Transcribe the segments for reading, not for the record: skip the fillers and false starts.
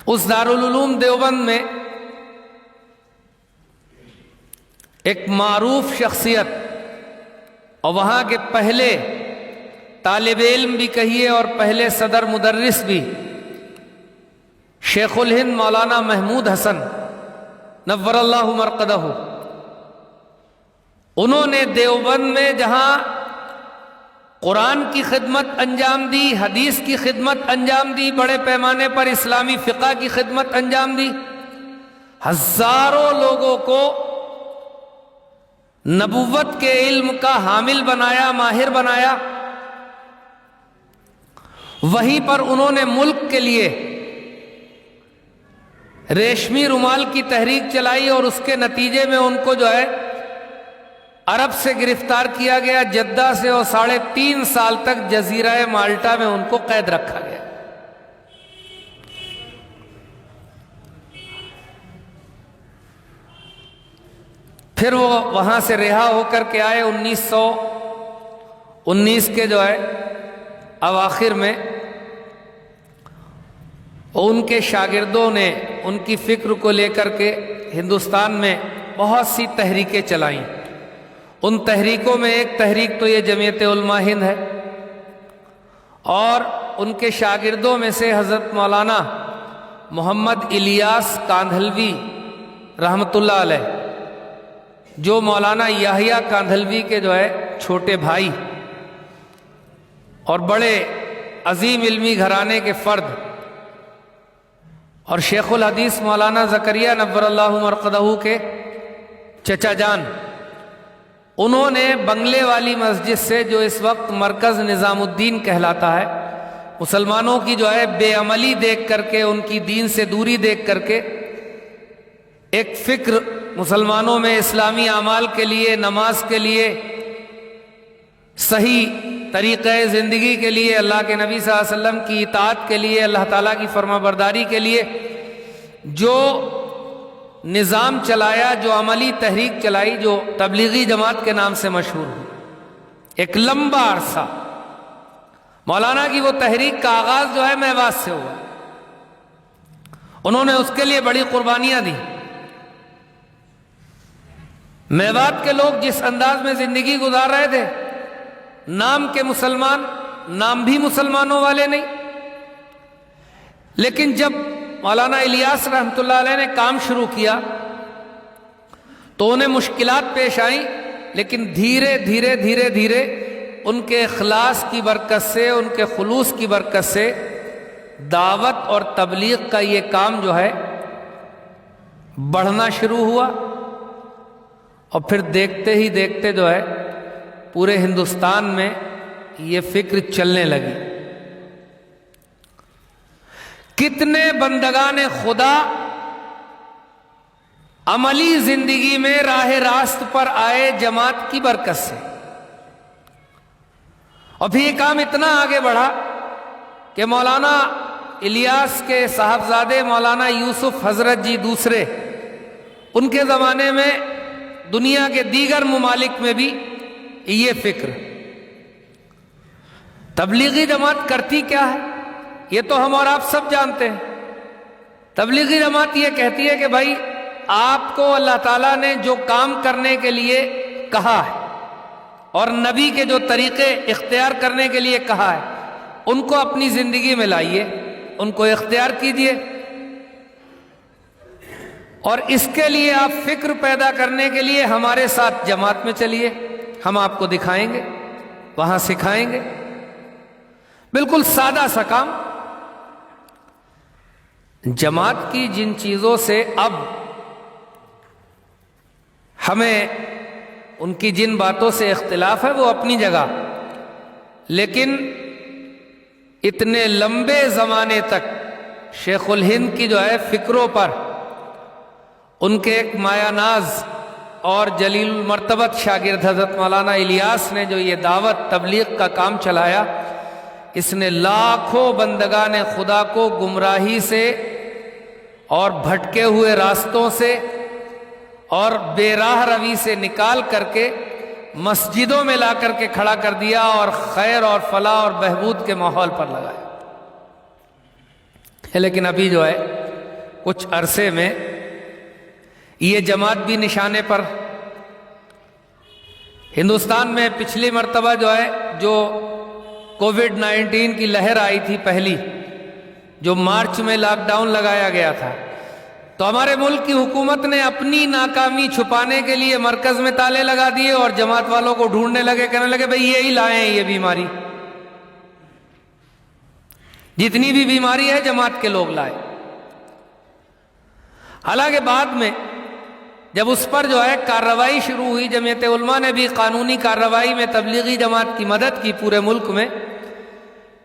اس دارالعلوم دیوبند میں ایک معروف شخصیت اور وہاں کے پہلے طالب علم بھی کہیے اور پہلے صدر مدرس بھی شیخ الہند مولانا محمود حسن نور اللہ مرقدہ، انہوں نے دیوبند میں جہاں قرآن کی خدمت انجام دی، حدیث کی خدمت انجام دی، بڑے پیمانے پر اسلامی فقہ کی خدمت انجام دی، ہزاروں لوگوں کو نبوت کے علم کا حامل بنایا، ماہر بنایا، وہیں پر انہوں نے ملک کے لیے ریشمی رومال کی تحریک چلائی اور اس کے نتیجے میں ان کو جو ہے عرب سے گرفتار کیا گیا، جدہ سے، اور 3.5 سال تک جزیرہ مالٹا میں ان کو قید رکھا گیا۔ پھر وہ وہاں سے رہا ہو کر کے آئے 1919 کے جو ہے اواخر میں، ان کے شاگردوں نے ان کی فکر کو لے کر کے ہندوستان میں بہت سی تحریکیں چلائیں۔ ان تحریکوں میں ایک تحریک تو یہ جمعیت علماء ہند ہے، اور ان کے شاگردوں میں سے حضرت مولانا محمد الیاس کاندھلوی رحمۃ اللہ علیہ، جو مولانا یحییٰ کاندھلوی کے جو ہے چھوٹے بھائی اور بڑے عظیم علمی گھرانے کے فرد، اور شیخ الحدیث مولانا زکریا نور اللہ مرقدہ کے چچا جان، انہوں نے بنگلے والی مسجد سے، جو اس وقت مرکز نظام الدین کہلاتا ہے، مسلمانوں کی جو ہے بے عملی دیکھ کر کے، ان کی دین سے دوری دیکھ کر کے، ایک فکر مسلمانوں میں اسلامی اعمال کے لیے، نماز کے لیے، صحیح طریقہ زندگی کے لیے، اللہ کے نبی صلی اللہ علیہ وسلم کی اطاعت کے لیے، اللہ تعالیٰ کی فرما برداری کے لیے جو نظام چلایا، جو عملی تحریک چلائی، جو تبلیغی جماعت کے نام سے مشہور ہوئی، ایک لمبا عرصہ مولانا کی وہ تحریک کا آغاز جو ہے میوات سے ہوا۔ انہوں نے اس کے لیے بڑی قربانیاں دی۔ میوات کے لوگ جس انداز میں زندگی گزار رہے تھے، نام کے مسلمان، نام بھی مسلمانوں والے نہیں، لیکن جب مولانا الیاس رحمۃ اللہ علیہ نے کام شروع کیا تو انہیں مشکلات پیش آئیں، لیکن دھیرے دھیرے دھیرے دھیرے ان کے اخلاص کی برکت سے، ان کے خلوص کی برکت سے دعوت اور تبلیغ کا یہ کام جو ہے بڑھنا شروع ہوا، اور پھر دیکھتے ہی دیکھتے جو ہے پورے ہندوستان میں یہ فکر چلنے لگی۔ کتنے بندگان خدا عملی زندگی میں راہ راست پر آئے جماعت کی برکت سے، اور پھر یہ کام اتنا آگے بڑھا کہ مولانا الیاس کے صاحبزادے مولانا یوسف حضرت جی دوسرے، ان کے زمانے میں دنیا کے دیگر ممالک میں بھی یہ فکر۔ تبلیغی جماعت کرتی کیا ہے یہ تو ہم اور آپ سب جانتے ہیں۔ تبلیغی جماعت یہ کہتی ہے کہ بھائی آپ کو اللہ تعالیٰ نے جو کام کرنے کے لیے کہا ہے اور نبی کے جو طریقے اختیار کرنے کے لیے کہا ہے، ان کو اپنی زندگی میں لائیے، ان کو اختیار کیجیے، اور اس کے لیے آپ فکر پیدا کرنے کے لیے ہمارے ساتھ جماعت میں چلیے، ہم آپ کو دکھائیں گے، وہاں سکھائیں گے۔ بالکل سادہ سا کام۔ جماعت کی جن چیزوں سے اب ہمیں ان کی جن باتوں سے اختلاف ہے وہ اپنی جگہ، لیکن اتنے لمبے زمانے تک شیخ الہند کی جو ہے فکروں پر ان کے ایک مایہ ناز اور جلیل المرتبت شاگرد حضرت مولانا الیاس نے جو یہ دعوت تبلیغ کا کام چلایا، اس نے لاکھوں بندگان خدا کو گمراہی سے اور بھٹکے ہوئے راستوں سے اور بے راہ روی سے نکال کر کے مسجدوں میں لا کر کے کھڑا کر دیا اور خیر اور فلاح اور بہبود کے ماحول پر لگایا۔ لیکن ابھی جو ہے کچھ عرصے میں یہ جماعت بھی نشانے پر. ہندوستان میں پچھلی مرتبہ جو کووڈ-19 کی لہر آئی تھی پہلی، جو مارچ میں لاک ڈاؤن لگایا گیا تھا، تو ہمارے ملک کی حکومت نے اپنی ناکامی چھپانے کے لیے مرکز میں تالے لگا دیے اور جماعت والوں کو ڈھونڈنے لگے، کہنے لگے بھئی یہی لائے ہیں یہ بیماری، جتنی بھی بیماری ہے جماعت کے لوگ لائے. حالانکہ بعد میں جب اس پر کارروائی شروع ہوئی، جمعیت علماء نے بھی قانونی کارروائی میں تبلیغی جماعت کی مدد کی پورے ملک میں،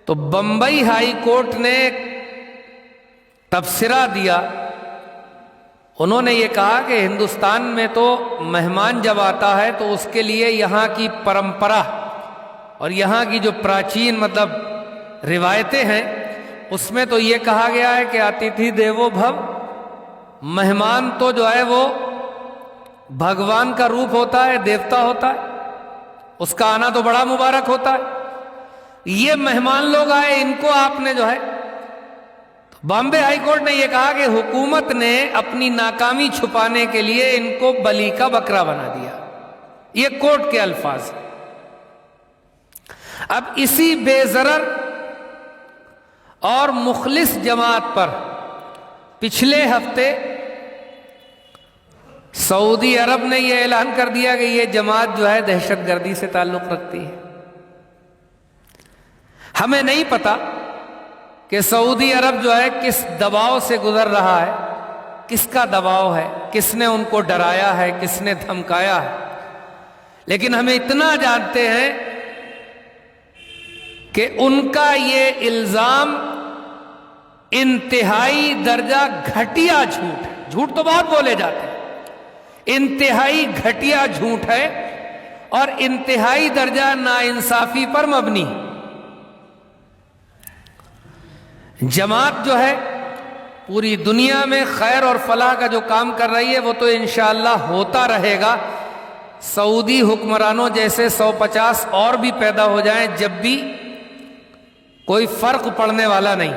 تو بمبئی ہائی کورٹ نے تبصرہ دیا. انہوں نے یہ کہا کہ ہندوستان میں تو مہمان جب آتا ہے تو اس کے لیے یہاں کی پرمپرا اور یہاں کی جو پراچین روایتیں ہیں، اس میں تو یہ کہا گیا ہے کہ آتیتھی دیوو بھو، مہمان تو وہ بھگوان کا روپ ہوتا ہے، دیوتا ہوتا ہے، اس کا آنا تو بڑا مبارک ہوتا ہے. یہ مہمان لوگ آئے، ان کو آپ نے بامبے ہائی کورٹ نے یہ کہا کہ حکومت نے اپنی ناکامی چھپانے کے لیے ان کو بلی کا بکرا بنا دیا. یہ کورٹ کے الفاظ. اب اسی بے ضرر اور مخلص جماعت پر پچھلے ہفتے سعودی عرب نے یہ اعلان کر دیا کہ یہ جماعت دہشت گردی سے تعلق رکھتی ہے. ہمیں نہیں پتا کہ سعودی عرب کس دباؤ سے گزر رہا ہے، کس کا دباؤ ہے، کس نے ان کو ڈرایا ہے، کس نے دھمکایا ہے. لیکن ہمیں اتنا جانتے ہیں کہ ان کا یہ الزام انتہائی درجہ گھٹیا جھوٹ ہے. جھوٹ تو بہت بولے جاتے ہیں، انتہائی گھٹیا جھوٹ ہے اور انتہائی درجہ ناانصافی پر مبنی. جماعت پوری دنیا میں خیر اور فلاح کا جو کام کر رہی ہے وہ تو انشاءاللہ ہوتا رہے گا. سعودی حکمرانوں جیسے 150 اور بھی پیدا ہو جائیں جب بھی کوئی فرق پڑنے والا نہیں.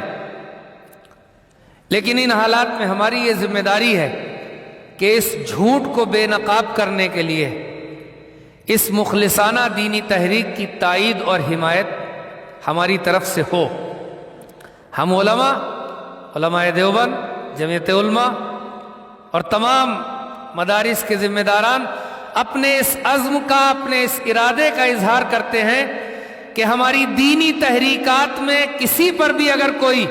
لیکن ان حالات میں ہماری یہ ذمہ داری ہے کہ اس جھوٹ کو بے نقاب کرنے کے لیے اس مخلصانہ دینی تحریک کی تائید اور حمایت ہماری طرف سے ہو. ہم علماء دیوبند، جمعیت علماء اور تمام مدارس کے ذمہ داران اپنے اس عزم کا، اپنے اس ارادے کا اظہار کرتے ہیں کہ ہماری دینی تحریکات میں کسی پر بھی اگر کوئی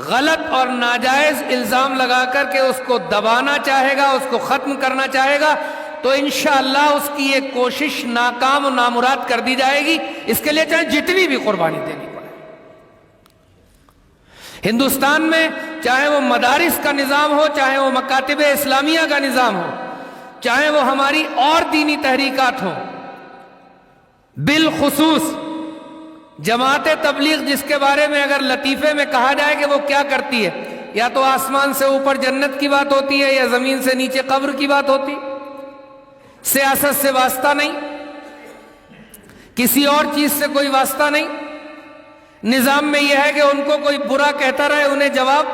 غلط اور ناجائز الزام لگا کر کے اس کو دبانا چاہے گا، اس کو ختم کرنا چاہے گا، تو انشاءاللہ اس کی یہ کوشش ناکام و نامراد کر دی جائے گی. اس کے لیے چاہے جتنی بھی قربانی دینی پڑے. ہندوستان میں چاہے وہ مدارس کا نظام ہو، چاہے وہ مکاتب اسلامیہ کا نظام ہو، چاہے وہ ہماری اور دینی تحریکات ہوں، بالخصوص جماعت تبلیغ جس کے بارے میں اگر لطیفے میں کہا جائے کہ وہ کیا کرتی ہے، یا تو آسمان سے اوپر جنت کی بات ہوتی ہے یا زمین سے نیچے قبر کی بات ہوتی. سیاست سے واسطہ نہیں، کسی اور چیز سے کوئی واسطہ نہیں. نظام میں یہ ہے کہ ان کو کوئی برا کہتا رہے، انہیں جواب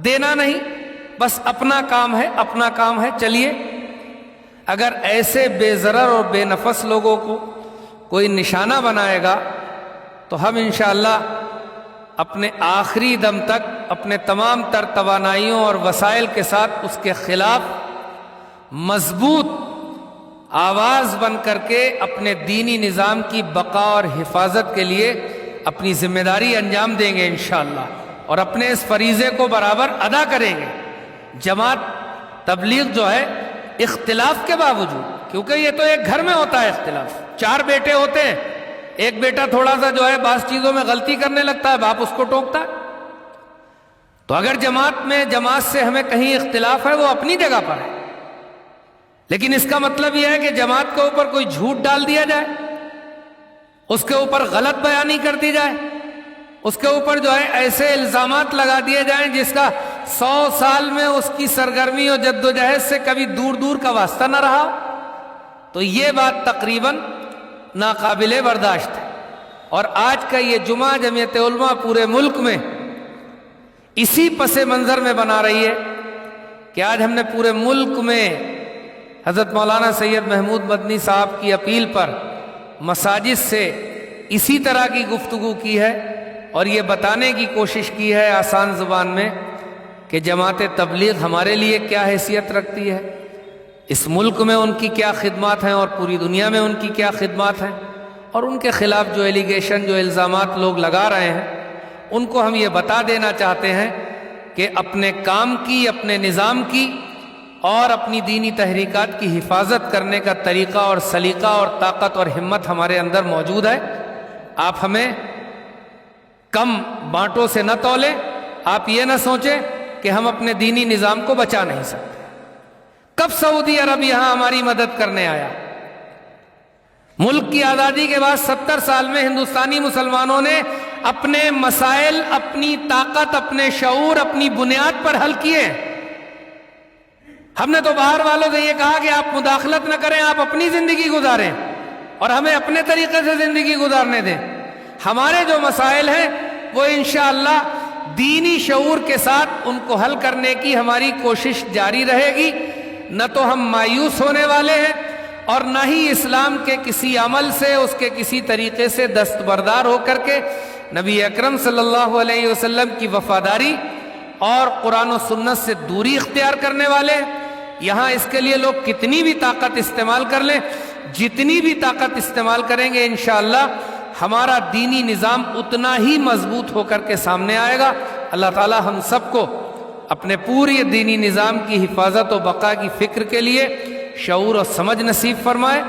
دینا نہیں، بس اپنا کام ہے، اپنا کام ہے. چلیے، اگر ایسے بے ضرر اور بے نفس لوگوں کو کوئی نشانہ بنائے گا تو ہم انشاءاللہ اپنے آخری دم تک اپنے تمام تر توانائیوں اور وسائل کے ساتھ اس کے خلاف مضبوط آواز بن کر کے اپنے دینی نظام کی بقا اور حفاظت کے لیے اپنی ذمہ داری انجام دیں گے انشاءاللہ، اور اپنے اس فریضے کو برابر ادا کریں گے. جماعت تبلیغ اختلاف کے باوجود، کیونکہ یہ تو ایک گھر میں ہوتا ہے اختلاف، 4 بیٹے ہوتے ہیں، ایک بیٹا تھوڑا سا بعض چیزوں میں غلطی کرنے لگتا ہے، باپ اس کو ٹوکتا ہے. تو اگر جماعت سے ہمیں کہیں اختلاف ہے وہ اپنی جگہ پر ہے، لیکن اس کا مطلب یہ ہے کہ جماعت کے اوپر کوئی جھوٹ ڈال دیا جائے، اس کے اوپر غلط بیانی کر دی جائے، اس کے اوپر ایسے الزامات لگا دیے جائیں جس کا 100 سال میں اس کی سرگرمی اور جدوجہد سے کبھی دور دور کا واسطہ نہ رہا، تو یہ بات تقریباً ناقابل برداشت ہے. اور آج کا یہ جمعہ جمعیت علماء پورے ملک میں اسی پس منظر میں بنا رہی ہے کہ آج ہم نے پورے ملک میں حضرت مولانا سید محمود مدنی صاحب کی اپیل پر مساجد سے اسی طرح کی گفتگو کی ہے اور یہ بتانے کی کوشش کی ہے آسان زبان میں کہ جماعت تبلیغ ہمارے لیے کیا حیثیت رکھتی ہے، اس ملک میں ان کی کیا خدمات ہیں اور پوری دنیا میں ان کی کیا خدمات ہیں، اور ان کے خلاف جو ایلیگیشن، جو الزامات لوگ لگا رہے ہیں ان کو ہم یہ بتا دینا چاہتے ہیں کہ اپنے کام کی، اپنے نظام کی اور اپنی دینی تحریکات کی حفاظت کرنے کا طریقہ اور سلیقہ اور طاقت اور ہمت ہمارے اندر موجود ہے۔ آپ ہمیں کم بانٹوں سے نہ تولیں، آپ یہ نہ سوچیں کہ ہم اپنے دینی نظام کو بچا نہیں سکتے۔ کب سعودی عرب یہاں ہماری مدد کرنے آیا؟ ملک کی آزادی کے بعد 70 سال میں ہندوستانی مسلمانوں نے اپنے مسائل، اپنی طاقت، اپنے شعور، اپنی بنیاد پر حل کیے۔ ہم نے تو باہر والوں سے یہ کہا کہ آپ مداخلت نہ کریں، آپ اپنی زندگی گزاریں اور ہمیں اپنے طریقے سے زندگی گزارنے دیں۔ ہمارے جو مسائل ہیں وہ انشاءاللہ دینی شعور کے ساتھ ان کو حل کرنے کی ہماری کوشش جاری رہے گی۔ نہ تو ہم مایوس ہونے والے ہیں اور نہ ہی اسلام کے کسی عمل سے، اس کے کسی طریقے سے دستبردار ہو کر کے نبی اکرم صلی اللہ علیہ وسلم کی وفاداری اور قرآن و سنت سے دوری اختیار کرنے والے ہیں۔ یہاں اس کے لیے لوگ کتنی بھی طاقت استعمال کر لیں، جتنی بھی طاقت استعمال کریں گے انشاءاللہ ہمارا دینی نظام اتنا ہی مضبوط ہو کر کے سامنے آئے گا۔ اللہ تعالی ہم سب کو اپنے پوری دینی نظام کی حفاظت و بقا کی فکر کے لیے شعور و سمجھ نصیب فرمائے،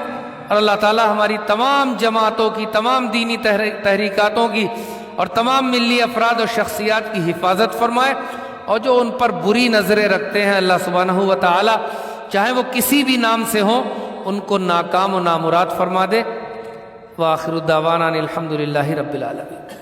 اور اللہ تعالی ہماری تمام جماعتوں کی، تمام دینی تحریکاتوں کی اور تمام ملی افراد و شخصیات کی حفاظت فرمائے، اور جو ان پر بری نظریں رکھتے ہیں اللہ سبحانہ و تعالی چاہے وہ کسی بھی نام سے ہوں ان کو ناکام و نامراد فرما دے۔ وآخر الدعوانا الحمد للہ رب العالمین۔